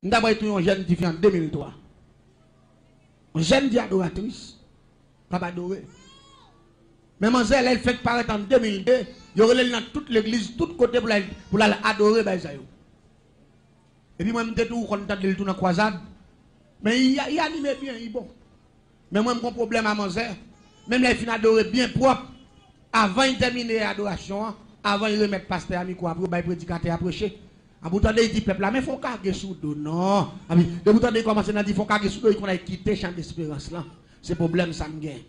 Nous avons été un jeune qui fait en 2003. Un jeune dit adoratrice. Pas adoré. Mais mademoiselle, elle fait paraître en 2002. Il y aurait dans toute l'église, tout côté pour l'adorer. Et puis moi, je suis tout content de tout dans la croisade. Mais il anime bien, il est bon. Mais moi, j'ai un problème à mademoiselle. Même les filles adorées bien propre. Avant de terminer l'adoration, avant de remettre pasteur Amico après, le prédicateur à prêcher. En bout de temps, il dit peuple là, mais il faut qu'à sous dos. Non. De bout de temps, il commence à dire il faut qu'à sous dos, il faut quitter le champ d'espérance là. C'est problème, ça me gagne.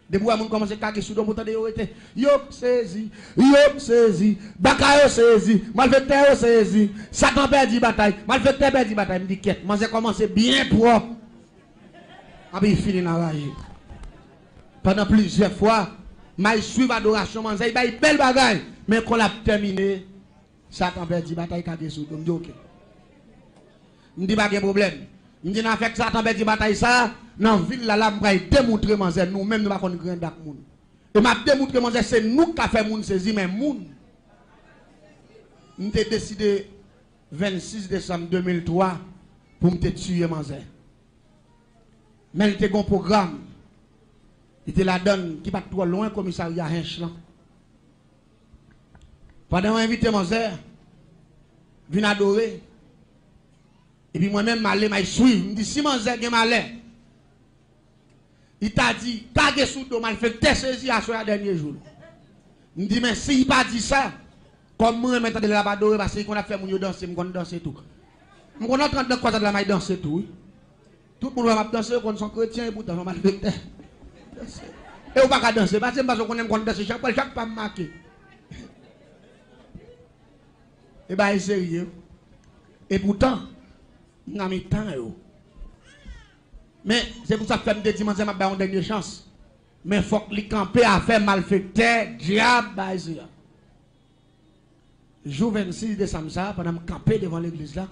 De bout à commence à caguer sous dos, bout de temps, il yop saisi, Bakayo saisi, malfaiteur saisi, Satan perdu bataille, malfaiteur perdu bataille. Il me dit quête, moi j'ai commencé bien propre. Il finit dans la rage. Pendant plusieurs fois, je suis l'adoration, je suis belle bagaille, mais quand on a terminé, Satan perdu bataille, caguer sous dos. Je dis ok. Je dis pas de problème. Je dis, avec Satan perdu bataille, ça, dans la ville, là, je vais démontrer, nous-mêmes, nous ne sommes pas grand dak moun. Et je démontrer, c'est nous qui avons fait moun saisi, mais moun. Nous avons décidé, 26 décembre 2003, pour me tuer, manzé. Mais il était un programme. Il était la donne qui va trop loin, commissariat Hench. Pendant invité, manzé, vient adorer. Et puis moi-même, je suis. Je me dis, si manzé est malin, il t'a dit, kage sous dos, mal fait tes saisi à ce dernier jour. Je me dis, mais s'il n'a pas dit ça, comme moi, maintenant, je vais adorer parce qu'on a fait mon danser, je vais danser tout. Je vais entrer dans quoi ça, je danser tout. Tout le monde va danser, on sont chrétiens et pourtant, on va le faire. Et on va pas danser, parce qu'on aime danser, chaque pas marqué. Et bien, c'est sérieux. Et pourtant, on a mis temps. Mais c'est pour ça que je me dis, je vais une dernière chance. Mais il faut que les campés à faire malfaiteur, diable, jour 26 décembre, pendant que je camper devant l'église là.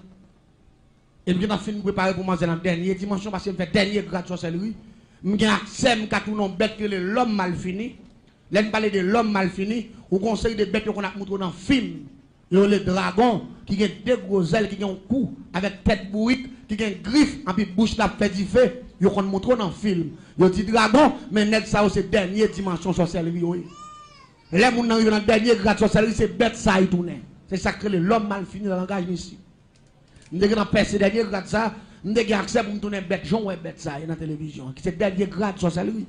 Et je vais finir de préparer pour manger la dernière dimension parce que je fais dernier grade de sorcellerie. Je vais accès à tout le bête que l'homme mal fini. Là, je parle de l'homme mal fini. Au conseil des bêtes qu'on a montré dans le film. Il y a le dragon qui a deux gros ailes, qui a un cou avec tête bourrite, qui a une griffe, et puis bouche la fait du feu. Il y a montré dans le film. Il y a dit dragon, mais net ça c'est dernière dimension sorcellerie. Les gens qui arrivent dans le dernier grade de sorcellerie, c'est bête ça y tourne. C'est ça que l'homme mal fini dans le langage ici. Nous avons percé dernier grade ça, nous avons accès pour nous tourner bête, Jean ou bête ça dans la télévision. C'est dernier grade de sorcellerie.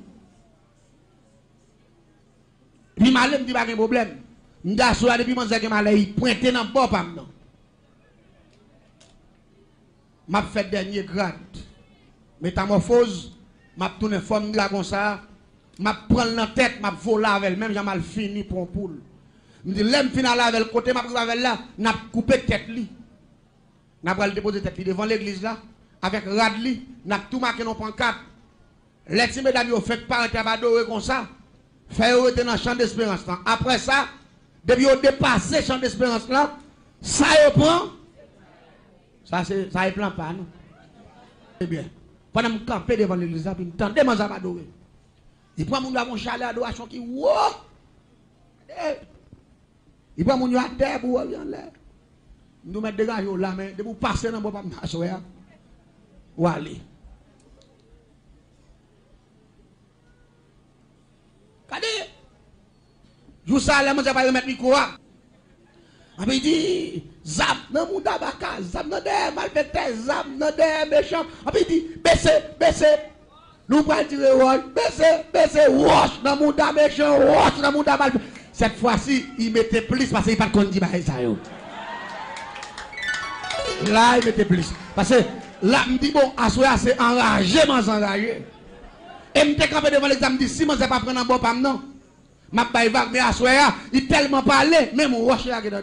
Puis malin me dit pas de problème. Nous avons depuis mon zègue malin, il pointe dans le bord. M'a fait dernier grade. Métamorphose, m'a tourné forme dragon ça, m'a prendre la tête, m'a volé avec même j'ai mal fini pour un poule. Me dit l'aime final avec le côté m'a pris avec là, n'a coupé tête li. N'a pas le déposer tête li devant l'église là avec radli, n'a tout marqué dans pancarte. Les petits mesdames yo fait parler à adorer comme ça. Fait rester dans le champ d'espérance là. Après ça, depuis au dépasser le champ d'espérance là, ça y prend. Ça y plan pas nous. Eh bien, pendant que je campe devant l'église là, puis je tente de m'adorer. Il prend mon gars chalet adoration qui wow. Il prend mon à terre pour aller en l'air. Nous mettons des gars là, mais de vous passer dans le bon marché, ou aller. Regardez, je vous salue, je vais pas remettre le micro. Il dit, zap, non, mon tabaka, zap, non, des malfaiteurs, zap, non, des méchants. Il dit, baissez. Nous prenons tirer wash, baissez, wash, dans mon tabaka méchant, wash, dans mon tabaka malfaiteur. Cette fois-ci, il mettait plus parce qu'il n'y a pas de conduit par ça. Là, il mettait plus. Parce que là, je me dis, bon, à soi, c'est enragé, enragé. Et je me dis, devant l'examen, je dis, si je ne sais pas prendre un bon pam, non. Je me dis, mais à soi, il tellement parlé, même on wash là, dedans.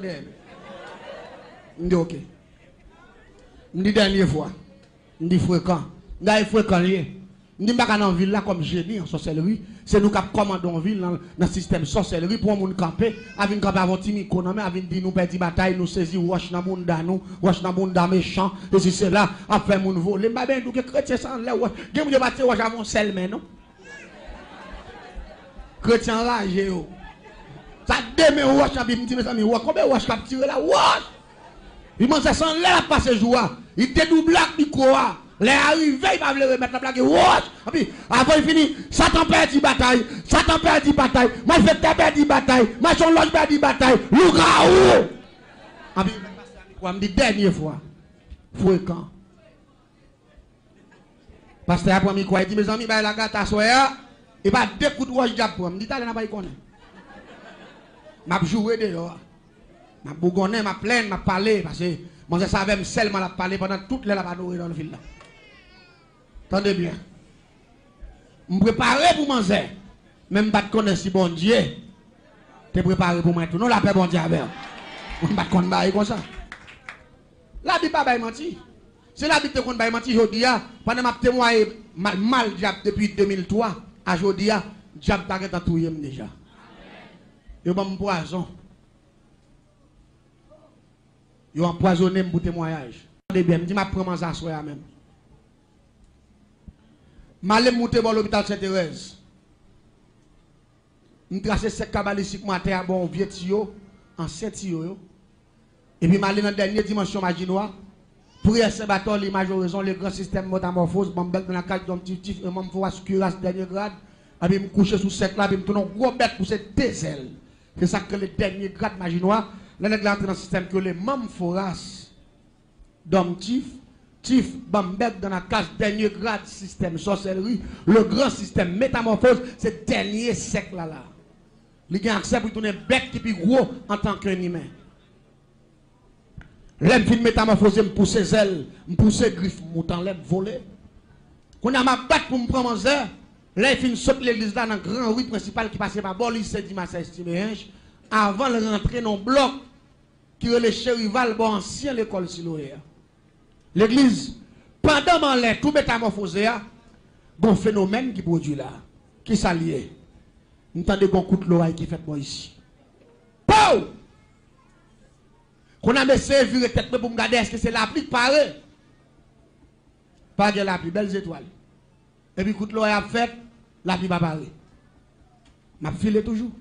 Je me dis, ok. Je me dis, dernière fois. Je me dis, fréquent. Je me dis, fréquent. Je ne dis pas dans la ville là comme génie en sorcellerie. C'est nous qui commandons la ville dans le système sorcellerie pour nous camper. Avec camper avant Timiko, avec dire nous perdre bataille, nous saisir, wash dans le monde nous, wash dans le monde méchant. Et si c'est là, après nous voler. Mais bien, nous que chrétiens sans là, wash. Nous ne pas wash avant sel, mais non. Chrétiens enragés. Ça demain, wash, me dit mes amis, combien wash cap tirer là, wash. Il m'a dit sans là, passer jour. Il dédouble le micro. Les arrivés, il va le remettre la plaque. Et puis, avant il finit, Satan perd bataille. Satan perd bataille. Moi, je fais perdre bataille. Moi, je loge perd bataille. Lougaou. Et puis, je me dis, dernière fois, fréquent. Pasteur a promis quoi? Il dit, mes amis, la gâte à soya. Il va deux coups de roche d'apprendre. Je dis, t'as n'a pas y connaître. Je joué dehors. Je bougonné, je plaint, je parlé. Parce que moi, je savais seulement la parler pendant toute l'heure à nourrir dans le ville. Attendez bien. Je me prépare pour manger. Même pas de connaître si bon Dieu. Tu es préparé pour moi tout. Non, la paix bon Dieu avec. Je ne pas de connaître comme ça. La Bible pas menti. C'est la Bible qui ne menti aujourd'hui. Pendant que je témoigné mal depuis 2003, à aujourd'hui, diable t'a tout déjà. Yo ba m'poison. Yo empoisonné pour témoignage. Attendez bien, me dit m'a prendre ça soir même. M'aller monter dans l'hôpital Sainte-Thérèse. Me tracer sec cabalistique matin bon vieux tio en 7 yo. Et puis m'aller dans dernière dimension maginois. Prière Saint-Baptiste, l'image raison, le grand système métamorphose, m'embête dans la cage d'un petit et m'en faut assurer dernier grade. Et puis me coucher sous sec là, puis me tourner un gros bête pour cette désel. C'est ça que le dernier grade maginois, là, nous entrons dans le système que les membres foras d'homme tif, bambek dans la case dernier grade système sorcellerie, le grand système métamorphose, c'est le dernier siècle là. Il a accès pour tourner bec qui est plus gros en tant qu'un humain. L'aime fin métamorphose, me pousse ses ailes, me pousse ses griffes, mouton, l'aime voler. Quand on a ma batte pour me prendre en heure, là, il finit sauter l'église là dans le grand rue principal qui passait par Bolis, c'est dimanche estimé, avant de rentrer dans le bloc qui est le chérival, bon ancien l'école Siloé. L'église, pendant l'air, tout métamorphosé, bon phénomène qui produit là, qui s'allie. Nous entendons bon coup de l'oreille qui fait moi ici. Pow! Qu'on a essayé de virer tête pour me regarder, est-ce que c'est la pluie pareil? Pas de la pluie, belles étoiles. Et puis, coup de l'oreille a fait, la pluie va pareil. M'a filé toujours.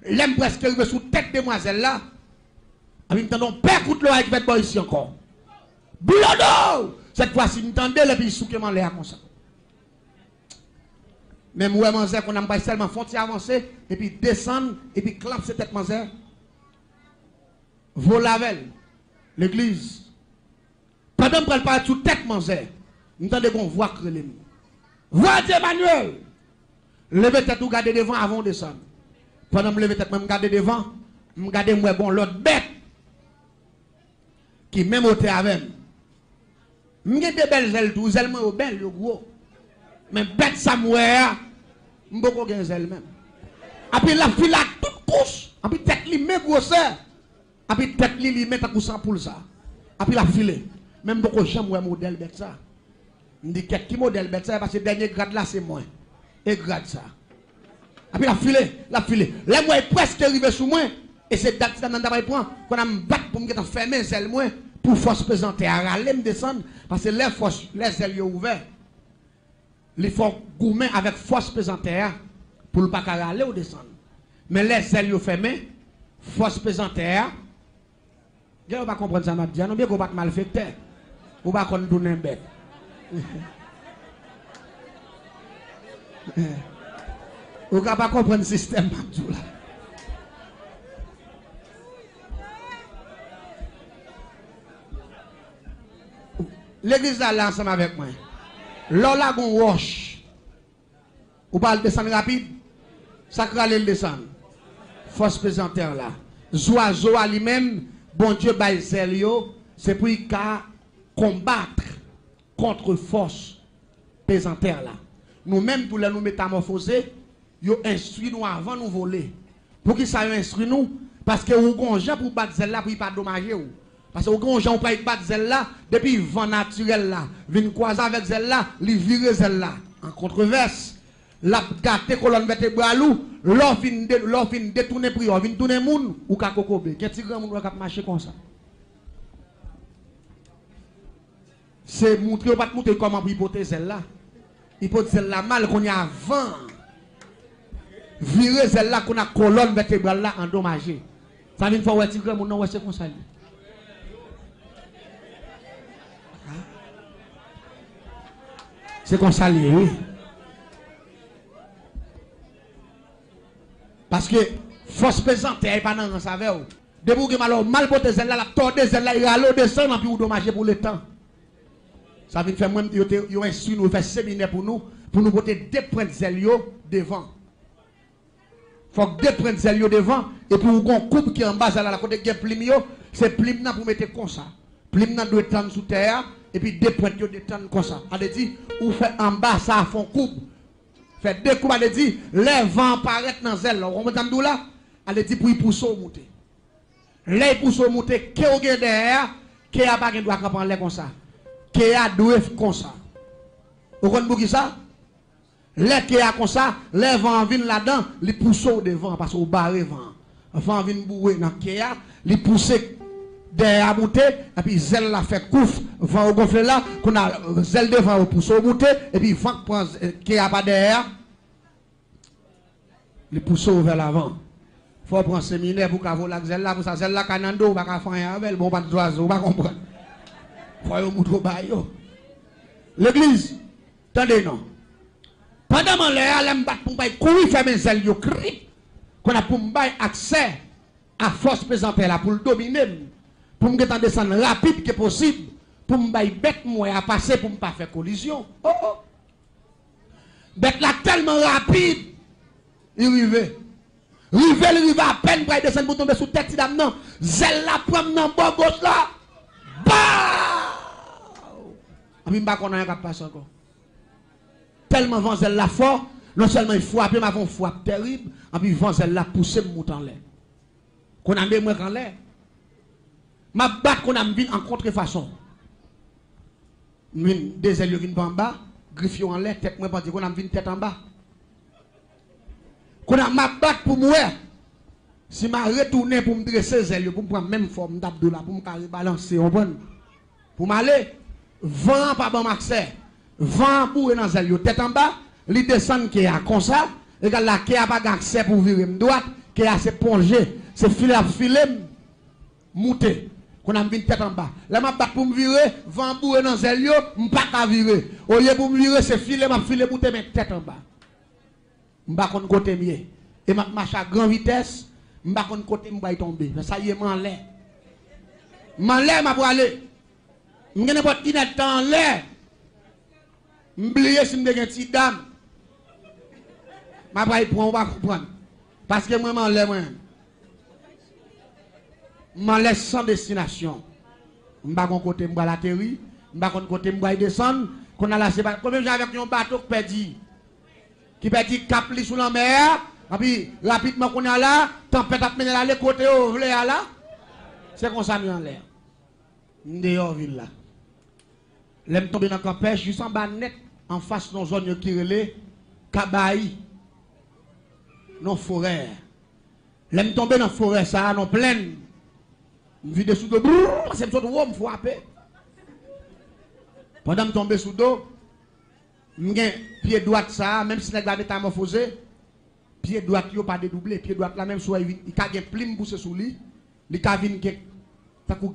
L'aime presque arrivé sous tête demoiselle là. Et puis, nous entendons père coup de l'oreille qui fait moi ici encore. Blodo! Cette fois-ci, nous entendons, et puis, il souquement l'air comme ça. Même où est qu'on a pas seulement frontière avancer, et puis descendre, et puis clap cette tête manzère. Volavel, l'église. Pendant qu'on parle sous tête manzère, nous entendons qu'on voit que les mots. Voix d'Emmanuel! Levez tête ou gardez devant avant de descendre. Pendant que je levez tête, je regarde devant, je regarde moi bon l'autre bête qui même au avec. Je ai des belles ailes, tout ailes moi belles, gros. Mais bête ça moi, je beaucoup de ailes même. Après la file à toute couche, après tête li met grosseur. Après tête li met à cousin pour ça. Après la file, même beaucoup j'aime ouais modèle bête ça. Je dis qui modèle bête ça parce que dernier grade là c'est moi. Et grade ça. Après la file. Là moi est presque arrivé sous moi et c'est date ça dans d'abord prend qu'on a me battre pour me faire fermer celle moi pour force présenter à râler me descendre parce que les forces les ailes ouvertes. Il faut gourmet avec force présentaire pour ne pas râler ou descendre. Mais les ailes fermées, force présentaire. Je ne vais pas comprendre ça, je ne vais pas mal fait. Ou pas qu'on donne un bête. Ou ne pas comprendre le système. L'église là ensemble avec moi. Lola gon roche. Ou pas le descendre rapide. Ça crale le descendre. Force présentaire là. Zoazo à lui-même, bon Dieu bail sérieux, c'est pour qu'il combattre contre force présentaire là. Nous-mêmes pour nous métamorphoser, yo instruit nous avant nous voler. Pour qui ça instruit nous parce que ou gon gens pour battre celle là pour pas dommager ou. Parce que quand on ne peut pas battre celle-là, depuis le vent naturel là, vient croiser avec celle-là, il vire celle-là. En controverse, la gâte colonne vertébrale, l'on fin détourner pour yon, vient tourner moun ou ka kokobe. Qu'est-ce que grand moun va marcher comme ça? C'est montrer pas montrer comment pour hypothèse celle-là. Hypothèse celle-là mal qu'on y a avant. Virer celle-là qu'on a colonne vertébrale là endommagée. Ça vient faire ouais grand moun non ouais c'est comme ça. C'est comme ça, oui. Parce que force pesante, elle n'est pas dans le saveur. Debout que mal porté celle-là, la tordé celle-là, il a l'eau descendre, puis vous dommagez pour le temps. Ça vient faire même, ils ont instruit nous, faire séminaire pour nous porter deux points de zèle devant. Il faut que deux points de zèle devant, et puis vous avez une coupe qui est en bas, là, la côté de plim, c'est plim pour mettre comme ça. Plim doit être sous terre, et puis deux points de détendre comme ça. Elle dit, vous faites en bas, ça font coupe. Fait deux coups, elle dit, les vents apparaissent dans zèle. Vous comprenez là? Elle dit, pour y pousser au monter. Les pousser au monter, qui est derrière, qui a pas de droit à prendre comme ça. Qui a doué comme ça. Vous comprenez ça? Les qui a comme ça, les vents viennent là-dedans, les poussent au devant, parce qu'on barre le vent. Les vents viennent bouer dans le qui a, les pousser derrière monter, et puis zèle la fait couf, vent au gonfler là, qu'on a zèle devant au pousse au monter, et puis vent prend qui a pas derrière, les pousse vers l'avant. Il faut prendre séminaire pour qu'avoir la zèle là, pour ça zèle là, canando, pas qu'à faire avec, bon, pas de oiseau, pas comprendre. Il faut y moutrer au bail. L'église, attendez non. Pendant que je battre pour me courir, faire mes ailes, je crie. Qu'on a pour me accès à force présente là, pour le dominer. Pour me descendre rapide que possible. Pour me bête moi à passer pour ne pas faire collision. Oh oh. Bête là tellement rapide. Il arrive. Il arrive à peine pour descendre pour tomber sous tête. Non. Zèle la prendre dans le bord gauche là. Bah! Je ne sais pas qu'on a un passe encore. Tellement Vanzel la fort, non seulement il frappe, mais avant frappe terrible, et puis Vanzel la poussé monte en l'air. Qu'on a mis moi en l'air. Ma batte qu'on a mis en contrefaçon. Des ailes viennent en bas, griffe en l'air, tête moi pas dire qu'on a mis tête en bas. Qu'on a ma batte pour moi. Si m'a retourné pour me dresser les ailes, pour me prendre même forme d'abdos là, pour me carrer balancer, pour m'aller, vent pas bon accès. Vent pour dans zèle tête en bas, li descend qui a comme ça, et là qui a pas accès pour virer droite, qui a se plonger, c'est filer à filer monter. Qu'on a mis tête en bas. Là m'a battre pour me virer, vent pour dans zèle yo, m'pas ka virer. Au lieu pour me virer, c'est filer m'a filer monter mais tête en bas. M'pas kon côté mieux. Et m'a marche à grande vitesse, m'pas kon côté m'pa tomber. Mais ça y est m'en l'air. M'en l'air m'a pour aller. M'gene pas tinet en l'air. M'oublier si m'de gen ti dame. M'a pas y prendre, on va comprendre. Parce que moi m'en l'air moi. M'en laisse sans destination. M'pa kon côté m'ba la terre, m'pa kon côté m'ba descendre, qu'on a là c'est pas comme j'ai avec un bateau qui perdu cap li sous la mer, et puis rapidement qu'on a là, tempête a mené là les côté où vle là. C'est comme ça en l'air. Dehors ville là. L'aime tomber dans campèche juste en bas net en face dans zone qui relait Kabaï. Non forêt. L'aime tomber dans forêt ça non pleine. Vide sous dos, c'est une sorte de me frapper. Pendant que je tombe sous dos, je pied droit ça, même si la métamorphosé, pied droit yo pas dédoublé, pied droit la même soit il y a une plume poussé sous lui, il y a une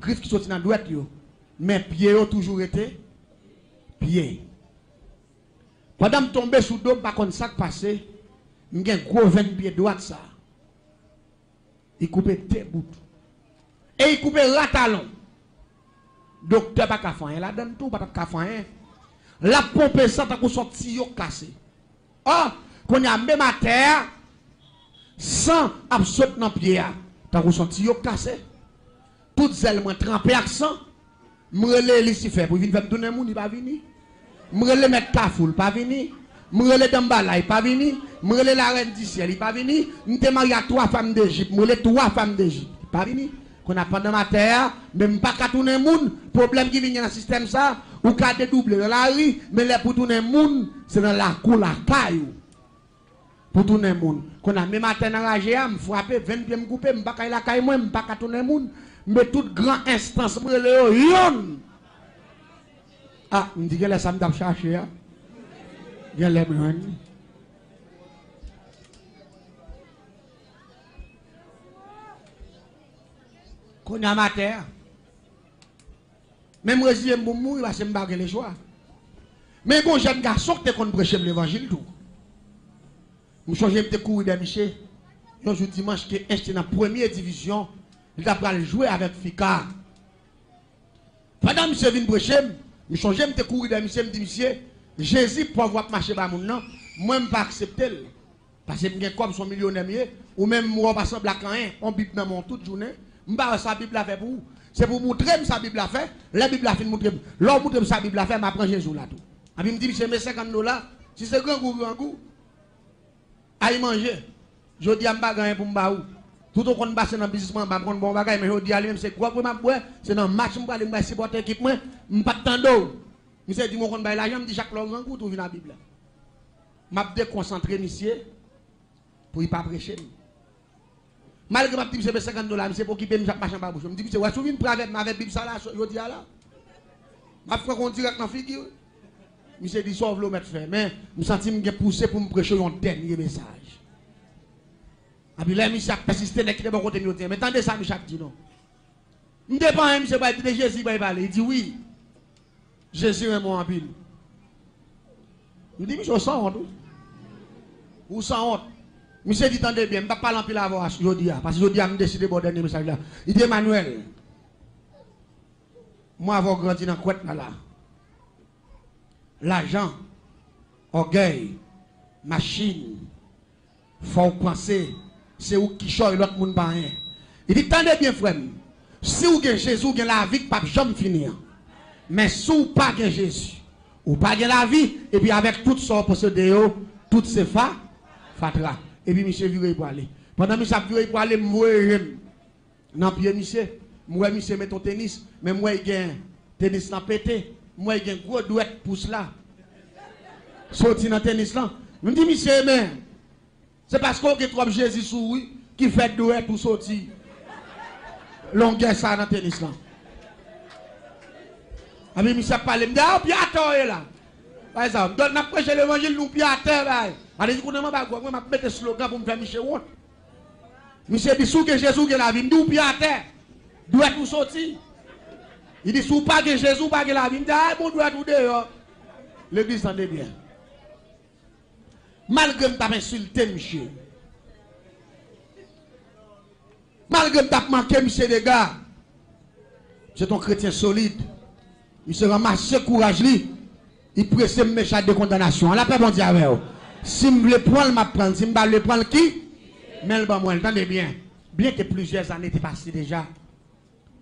griffe qui sorti dans droite yo. Mais pied yo toujours été pied. Pendant que je tombe sous dos, par contre ça qui passé, j'ai un gros 20 pieds droit ça. Il coupe tes bouts. Et il coupe la talon. Docteur pas qu'à faire, la donne tout, pas qu'à faire. La pompe ça, t'as qu'on sorti yo cassé. Oh, qu'on a même à terre, sans absorber dans pied, t'as qu'on sorti yo cassé. Toutes celles moi trempé accent, m'rele Lucifer pour venir donner moun, il pas venir. M'rele mettre Kafoul, pas venir. M'rele Dambala, il pas venir. M'rele la reine du ciel, il pas venir. M'te marié à 3 femmes d'Égypte, m'rele 3 femmes d'Égypte, il pas venir. Qu'on a pendant ma terre, même pas qu'à tourner moun, problème qui vient dans le système ça, ou qu'à dédoubler dans la rue, mais là pour tourner moun, c'est dans la cour, la caillou. Pour tourner moun. Qu'on a même matin dans la GA, me frapper, 20 pieds me couper, me pas qu'à la caille moi, me pas qu'à tourner moun, mais toute grande instance, me le yon. Ah, me dit que là ça me tape chercher, hein. Viens les moun. Qu'on a ma terre. Même résilier pour mourir, parce que je ne les choix. Mais bon, jeune garçon qui te prêcher l'évangile tout. Je change de courir de Michel. Un jour dimanche qui est dans la première division, il a pas jouer avec Fika. Pendant que je viens prêcher, je change de courir de Michel, me dit monsieur, Jésus pour avoir marché par mon nom, moi je ne pas accepter. Parce que je comme son millionnaire, ou même moi, pas semble à rien, on Bible dans mon toute journée, je ne sais pas sa Bible a fait pour vous. C'est pour montrer que sa Bible a fait, la Bible a fait montrer. L'homme montre sa Bible a fait, je prends Jésus là tout. Et puis me dit, monsieur, mais $50, si c'est grand goût, aille manger. Je dis à me bagaille pour me baou. Tout au monde passe dans le business, je prends bon bagaille, mais je dis à lui, c'est quoi pour ma boire, c'est dans le match, je vais supporter l'équipe, je ne pas de temps d'eau. Monsieur dit, mon compte bail l'argent, je dis chaque grand goût, tout vient dans la Bible. Je vais déconcentrer, monsieur, pour ne pas prêcher. Malgré ma petite $50, c'est pour quitter chaque machin par bouche. Je me dis, monsieur, vous souvenez avec ma Bible, ça là, je dis à là. Je vais faire direct dans la figure. Monsieur dit, sauve le mettre fait. Mais je me sens que je poussé pour me prêcher un dernier message. Et puis là, monsieur a persisté, il est bon côté de mais attendez ça, monsieur dit non. Je ne dépend pas, monsieur, de Jésus, il va parler. Il dit oui. Jésus est mon pile. Je dis, monsieur, sans honte. Ou sans honte. Monsieur dit, attendez bien, je ne vais pas parler en pile avant, je dis, parce que je dis, je décidé de dernier message là. Il dit, Emmanuel, moi, avoir grandi dans le couette là. L'argent, orgueil, machine, faut penser, c'est où qui choisit l'autre monde pas rien. Il dit, attendez bien, frère, si vous avez Jésus, vous avez la vie, pas jamais finir. Mais si vous n'avez pas Jésus, vous n'avez pas la vie, et puis avec tout ça, pour se dire, toutes ces fatra. Et puis, monsieur, viré pour aller. Pendant que monsieur viré pour aller, moi, non, puis, monsieur, moi, monsieur, met ton tennis, mais moi, il y a un tennis dans pété. Moi, il y a un gros douette pour cela. Sorti dans le tennis là. Je me dis, monsieur, mais c'est parce qu'on a trop Jésus souris qui fait douette pour sortir. Longueur ça dans le tennis là. Ah, mais monsieur parle, je me dit, ah, piateur est là. Par exemple, je donne prêcher l'évangile, nous piateur. Allez, je ne sais pas quoi, je vais mettre un slogan pour me faire Michel Watt. Monsieur dit, sous que Jésus est la vie, nous piateur. Douette pour sortir. Il dit, sous pas que Jésus, pas que la vie. Il dit, ah, mon doigt tout dehors. L'église s'en est bien. Malgré que tu as insulté, monsieur. Malgré que tu as manqué, monsieur, les gars. C'est un chrétien solide. Il se ramasse courage, il presse mes méchants de condamnation. La paix, bon Dieu, avec vous. Si je le prends, je vais prendre. Si je ne le prends, qui? Mais le bon, moi, entendez bien. Bien que plusieurs années étaient passées déjà.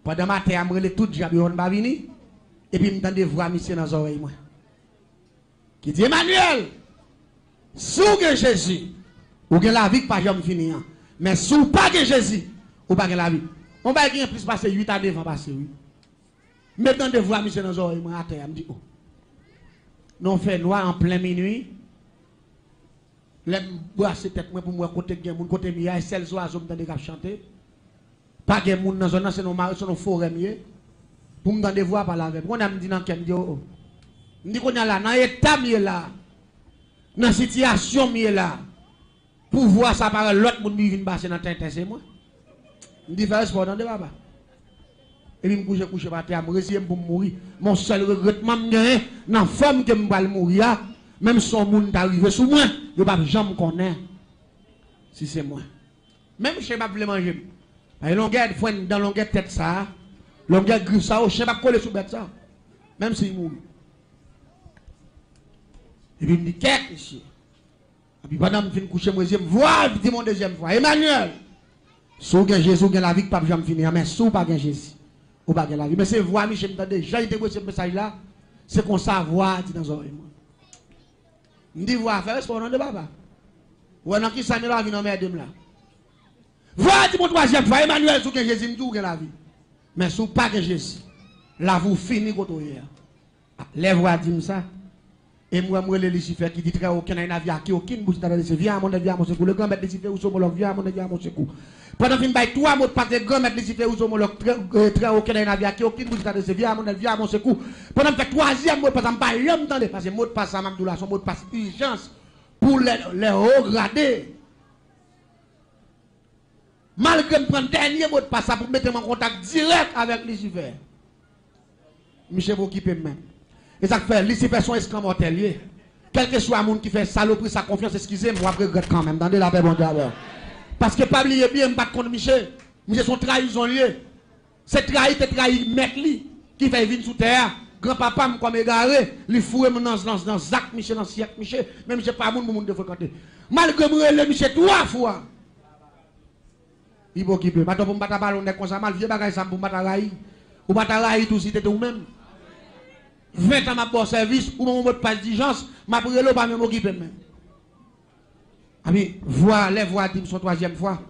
Pendant ma terre, je me tout diable, on va venir. Et puis, je me voix monsieur dans les oreilles. Qui dit, Emmanuel, si vous avez Jésus, vous avez la vie qui pas jamais finir. Mais si vous n'avez pas Jésus, vous n'avez pas la vie. On va gagner plus passer 8 années avant passer 8. Maintenant, de voix monsieur dans les oreilles, à terre, je me dis, oh. Nous fait noir en plein minuit. Les bois, c'est tête pour moi, côté de mon côté, il y a celles oiseaux qui me chanter. Pas de monde dans zone, c'est nos forêts mieux. Pour me donner des voix par la veille. On a dit dans quel dit oh. Me dit qu'on est là, dans l'état mieux là. Dans la situation mieux là. Pour voir ça par l'autre monde qui vient passer dans la tête, c'est moi. Me dit faire sport dans des baba. Et puis me couche par terre, me résigner pour mourir. Mon seul regrettement me gagne dans la femme que me va mourir. Même si son monde arrive sous moi, je ne vais pas jamais connaître. Si c'est moi. Même si je ne vais pas manger. Et longueur dans longueur tête ça, longueur griffe ça, je ne vais pas coller sous bête ça. Même s'il mourit. Et puis il me dit, qu'est-ce ici? Et puis pendant que je viens coucher, je me vois, je dis mon deuxième fois, Emmanuel, si vous avez Jésus, vous avez la vie, pas de jamais finir, mais si vous n'avez pas Jésus, vous n'avez pas la vie. Mais c'est voix, Michel, j'ai été ce message là, c'est qu'on savoir, dit dans les oreilles. Je me dis, vous avez fait ce nom de papa. Ou est-ce qui s'en est la vie dans mes deux là? Voilà, mon troisième fois, Emmanuel, si Jésus me dit la vie. Mais si vous n'avez pas Jésus, là vous finissez votre hier. Les voix disent ça. Et moi, le Lucifer qui dit très aucun navire qui aucune bouche dans le viens à mon avis à mon secours. Le grand maître Lucifer ou somologue, viens à mon avis à mon secours. Pendant que je vais 3 mots de part, le grand maître Lucifer ou somologue, très aucun navire qui aucune bouche dans le viens à mon avis à mon secours. Pendant que je troisième mot de passe, je ne pas l'entendre parce que le mot de passe à Mamdoula, son mot de passe urgence pour les hauts gradés. Malgré que je prends le dernier mot de passe pour mettre en contact direct avec Lucifer. Michel vous occupez même. Et ça fait, lui, c'est fait son esclave mortel. Quel que soit le monde qui fait saloperie, sa confiance, excusez-moi, je regrette quand même. Dans la paix, bon Dieu. Parce que pas oublier bien, je ne pas contre Michel. Michel son trahison lié. C'est trahi, mec li, qui fait vivre sous terre. Grand-papa me comme égaré, il fouet dans Zach Michel, dans Siak Michel, même je pas mon monde de fréquenter. Malgré que le Michel 3 fois. Il faut qu'il peut. Maintenant pour me battre ballon comme ça mal vieux bagage ça pour me battre raï. Ou battre raï tout si t'étais ou même. 20 ans m'a bon service ou mon mot pas d'urgence, m'a brûlé pas même occuper même. Ami, les voix dim son troisième fois.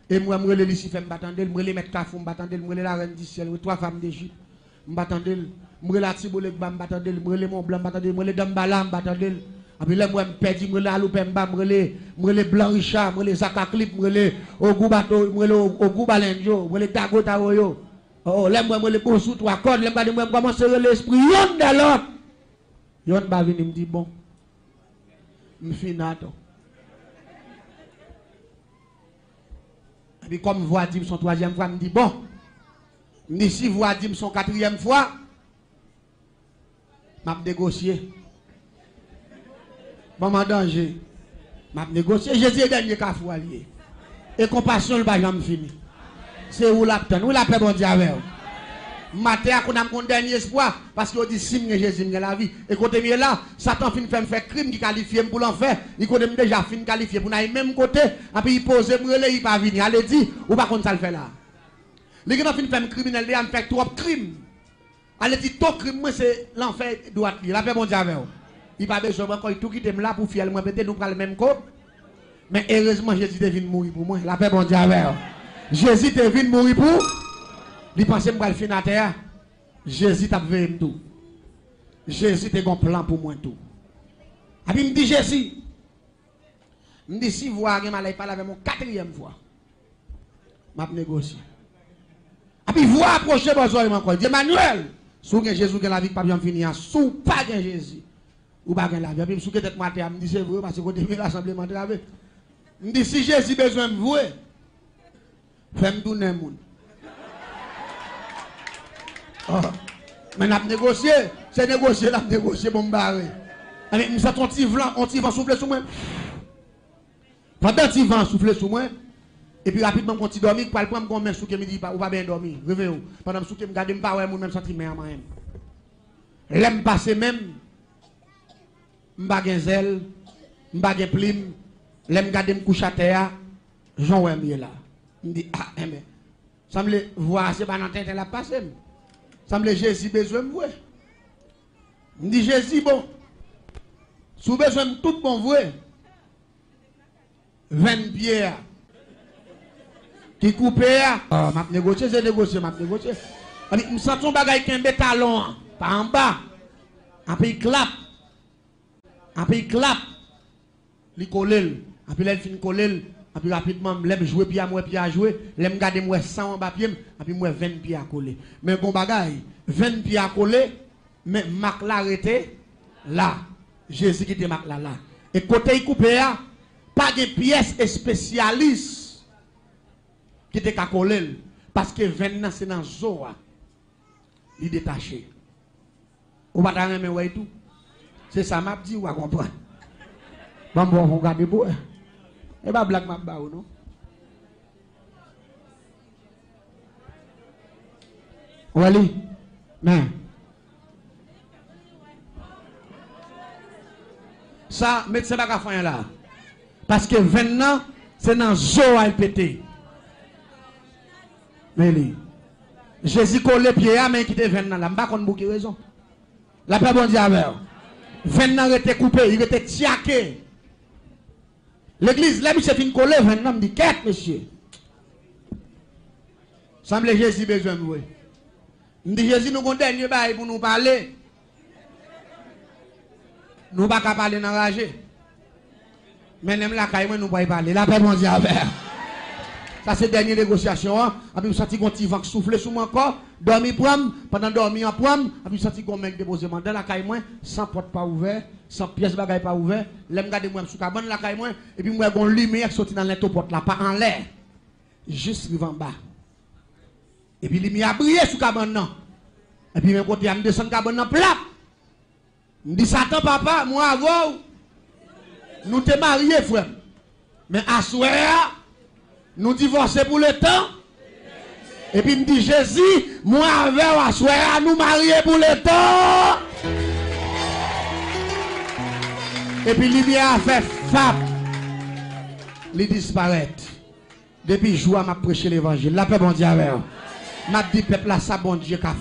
Et moi me relé ici fait me battre, me relé mettre cafou me battre, me relé la reine du ciel, trois femmes d'Égypte. Me battre, me relé la Tibolek me battre, me relé mon blanc me battre, me relé Dambala me battre. Après là, moi, je me perds, me relé Alupemba, me relé Blanc Richard, me relé Zaka Clip, me relé Ogou Bato, me relé Ogou Balenjo, me relé Dago Taroyo. Oh, là, moi, je me relé Bossou, trois cordes, là, moi, commence à relé l'esprit, yon de l'autre. Yon va venir me dire, bon, je finis à toi. Et puis, comme voix dit son troisième fois, me dit, bon, me si voix dit son quatrième fois, m'a négocié. Bon, en danger. M'a négocié. Jésus est dernier cafou allié. Et compassion, le bagage fini. C'est où la paix, où la paix, bon Dieu, avec vous. Matin, on a mon dernier espoir. Parce qu'on dit, si Jésus est la vie. Et côté là, Satan fin fait faire crime qui qualifie pour l'enfer. Il connaît déjà fin qualifié pour aller même côté. Et puis il pose, il pas venir. Allez, dit, ou pas contre ça le fait là. Les gens fin fait criminel, ils fait trop crimes. Allez, dit, tout crime, moi, c'est l'enfer droit. La paix, bon Dieu, avec vous. Il va besoin encore tout quitter là pour faire moi peut-être nous prendre le même corps. Mais heureusement Jésus est venu mourir pour moi. La paix bon Dieu avec. Jésus est venu mourir pour. Il pensait me le finir à terre. Jésus t'a vu tout. Jésus a un plan pour moi tout. Et puis il me dit Jésus. Il me dit si vous voyez mal parler avec mon quatrième fois. M'a négocier. Et puis vous approchez besoin encore. Dit Emmanuel, sous Jésus que la vie pas bien finir, sous pas Jésus. Ou pas la vie. Puis, je suis peut-être matin, je me dis c'est vrai, parce que quand je vais l'assemblement travailler. Je me dis si Jésus a besoin de vous, fais-moi tourner le monde. Oh. Mais on négocié, c'est négocié, on a négocié pour me barrer. Je me sens un petit vent souffler sur moi. Pendant un petit vent souffler sur moi, et puis rapidement, quand je dormir, je vais prendre mon souke, je me dis, ou pas bien dormir, réveillez-vous. Pendant que je me garde, je ne pas même sentiment. L'aime passer même. M'ba gen zèle, m'ba gen plim, l'aime garder me coucher à terre, j'en ouais mieux là. Me dit ah mais semble voir c'est pas dans tête la passé. Semble Jésus besoin me voir. Me dit Jésus bon. Sous besoin de tout bon voir. 20 pieds qui coupé ah m'a négocier c'est négocier m'a négocier. Me sent ton bagage qui un talon pas en bas. Après il clap. Après il clap, il colle, après il finit coller, après rapidement l'aime jouer pied à moi pied à jouer, l'aime garder moi 100 en papier, après moi 20 pieds à coller. Mais bon bagaille, 20 pieds à coller, mais Marc l'a arrêté là. Jésus qui était Marc là. Et côté il coupé pas de pièces spécialistes qui étaient à coller parce que 20 c'est dans Zoa. Il détaché. On va t'en remettre tout. C'est ça m'a dit ou à comprendre. Bon, on regarde pour. Et pas blague m'a ba ou non. Wali. Mais ça médecin pas faire là. Parce que 20 ans c'est dans zo à pété. Mais lui Jésus colle pied à mais qui était 20 ans là, m'pas konn bouki raison. La paix bon Dieu avec. 20 ans était coupé, il était tiaqué. L'église, là, monsieur fin collé, 20 ans, me dit, qu'est-ce monsieur? Semble Jésus besoin de vous. Me dit, Jésus, nous avons dernier bail pour nous parler. Nous ne pouvons pas parler dans la rage. Mais même la caille, nous ne pouvons pas parler. La paix, mon Dieu, avec. Ça, c'est la dernière négociation. Après, vous sentez qu'on petit vent qui souffle sur mon corps. Dormir pendant dormir en pomme. Après, vous sentez qu'on mec déposé dans la caille, sans porte pas ouvert, sans pièce bagaille pas ouvert. L'aime garder moi sous cabane la caille, et puis moi, une lumière qui sorti dans l'intoporte là, pas en l'air. Juste en bas. Et puis, lumière a brillé sous cabane. Et puis, même côté, il me descend cabane plat. Je dis Satan, papa, moi avant, nous te mariés, frère. Mais à soir, nous divorçons pour le temps. Et puis, me dit Jésus, moi avec, à soir, nous mariés pour le temps. Et puis, lumière a fait fap. Il disparaît. Depuis jour, m'a prêché l'évangile. La paix, bon Dieu, avec. M'a dit, peuple, là, ça, bon Dieu, qu'a fait.